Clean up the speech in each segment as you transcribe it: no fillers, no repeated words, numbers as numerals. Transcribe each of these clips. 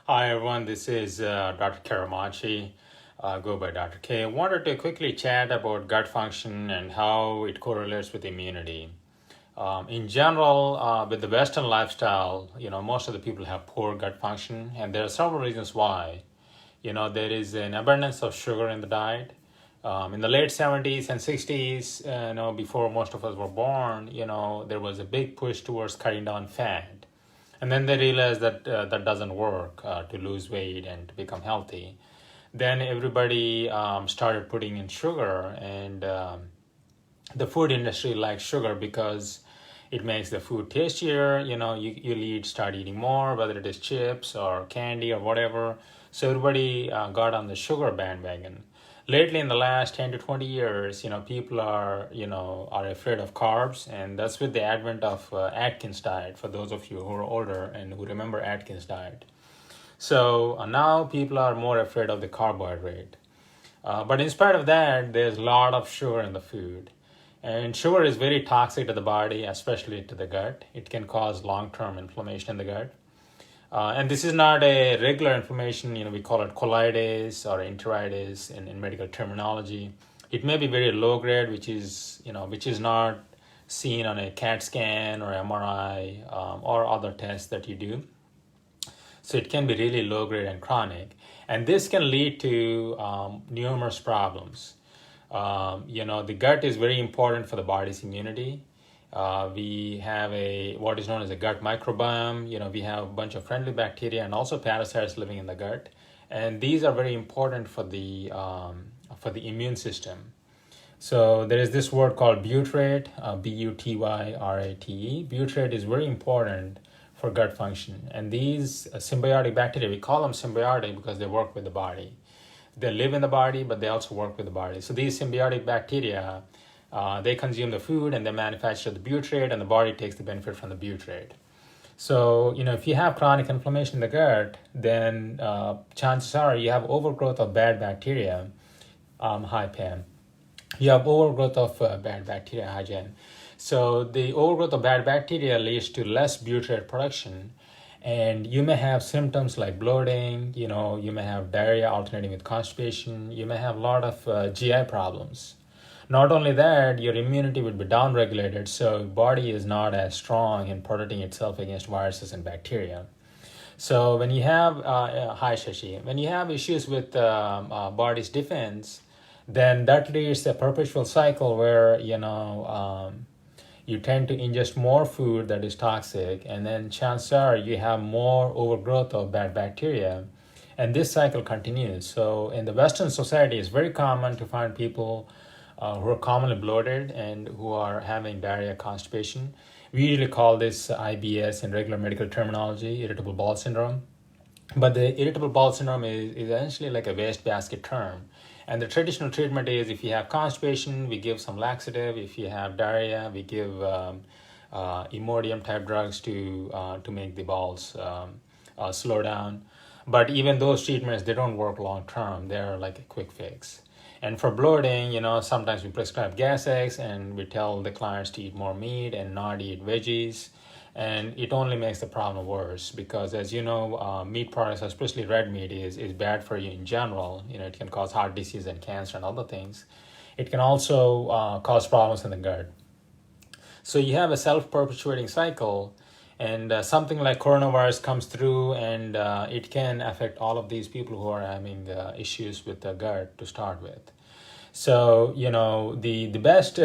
Hi everyone, this is Dr. Karamachi, go by Dr. K. I wanted to quickly chat about gut function and how it correlates with immunity. In general, with the Western lifestyle, most of the people have poor gut function, and there are several reasons why. There is an abundance of sugar in the diet. In the late 70s and 60s, before most of us were born, there was a big push towards cutting down fat. And then they realized that that doesn't work to lose weight and to become healthy. Then everybody started putting in sugar, and the food industry likes sugar because it makes the food tastier. You'll start eating more, whether it is chips or candy or whatever. So everybody got on the sugar bandwagon. Lately, in the last 10 to 20 years, people are afraid of carbs, and that's with the advent of Atkins diet. For those of you who are older and who remember Atkins diet, so now people are more afraid of the carbohydrate. But in spite of that, there's a lot of sugar in the food. And sugar is very toxic to the body, especially to the gut. It can cause long-term inflammation in the gut. And this is not a regular inflammation, we call it colitis or enteritis in medical terminology. It may be very low grade, which is not seen on a CAT scan or MRI or other tests that you do. So it can be really low grade and chronic. And this can lead to numerous problems. The gut is very important for the body's immunity. We have what is known as a gut microbiome. We have a bunch of friendly bacteria and also parasites living in the gut, and these are very important for the immune system. So there is this word called butyrate, butyrate. Butyrate is very important for gut function, and these symbiotic bacteria, we call them symbiotic because they work with the body. They live in the body, but they also work with the body. So these symbiotic bacteria, they consume the food and they manufacture the butyrate, and the body takes the benefit from the butyrate. So, if you have chronic inflammation in the gut, then chances are you have overgrowth of bad bacteria. Hi, Pam. You have overgrowth of bad bacteria, hi, Jen. So the overgrowth of bad bacteria leads to less butyrate production, and you may have symptoms like bloating, you may have diarrhea alternating with constipation, you may have a lot of GI problems. Not only that, your immunity would be downregulated, so your body is not as strong in protecting itself against viruses and bacteria. So when you have, hi Shashi, when you have issues with body's defense, then that leads to a perpetual cycle where, you tend to ingest more food that is toxic, and then chances are you have more overgrowth of bad bacteria, and this cycle continues. So in the Western society, it's very common to find people who are commonly bloated and who are having diarrhea, constipation. We usually call this IBS in regular medical terminology, irritable bowel syndrome. But the irritable bowel syndrome is essentially like a wastebasket term. And the traditional treatment is, if you have constipation, we give some laxative. If you have diarrhea, we give Imodium type drugs to make the bowels slow down. But even those treatments, they don't work long term. They're like a quick fix. And for bloating, sometimes we prescribe gas eggs and we tell the clients to eat more meat and not eat veggies. And it only makes the problem worse because, as you know, meat products, especially red meat, is bad for you in general. It can cause heart disease and cancer and other things. It can also cause problems in the gut. So you have a self-perpetuating cycle, and something like coronavirus comes through, and it can affect all of these people who are having issues with the gut to start with. So the best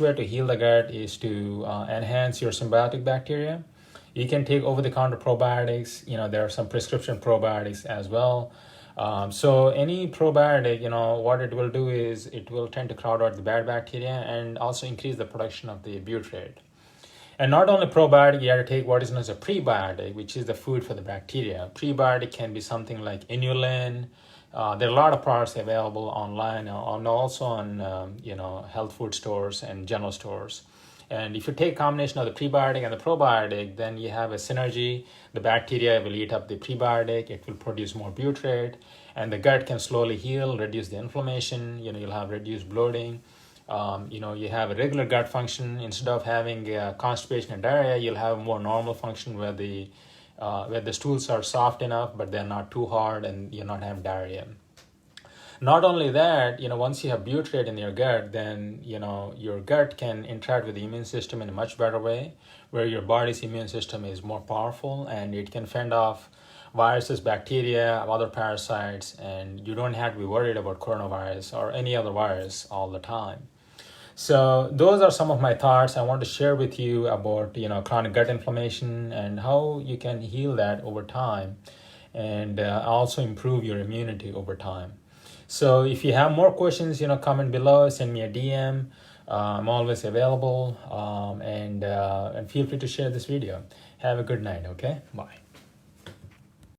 way to heal the gut is to enhance your symbiotic bacteria. You can take over-the-counter probiotics. There are some prescription probiotics as well. So any probiotic, what it will do is it will tend to crowd out the bad bacteria and also increase the production of the butyrate. And not only probiotic, you have to take what is known as a prebiotic, which is the food for the bacteria. Prebiotic can be something like inulin. There are a lot of products available online and also on health food stores and general stores. And if you take a combination of the prebiotic and the probiotic, then you have a synergy. The bacteria will eat up the prebiotic, it will produce more butyrate, and the gut can slowly heal, reduce the inflammation. You'll have reduced bloating. You have a regular gut function. Instead of having constipation and diarrhea, you'll have more normal function where the where the stools are soft enough, but they're not too hard, and you're not having diarrhea. Not only that, once you have butyrate in your gut, then, your gut can interact with the immune system in a much better way, where your body's immune system is more powerful and it can fend off viruses, bacteria, other parasites, and you don't have to be worried about coronavirus or any other virus all the time. So those are some of my thoughts I want to share with you about, chronic gut inflammation and how you can heal that over time, and also improve your immunity over time. So if you have more questions, comment below, send me a DM. I'm always available, and feel free to share this video. Have a good night, okay? Bye.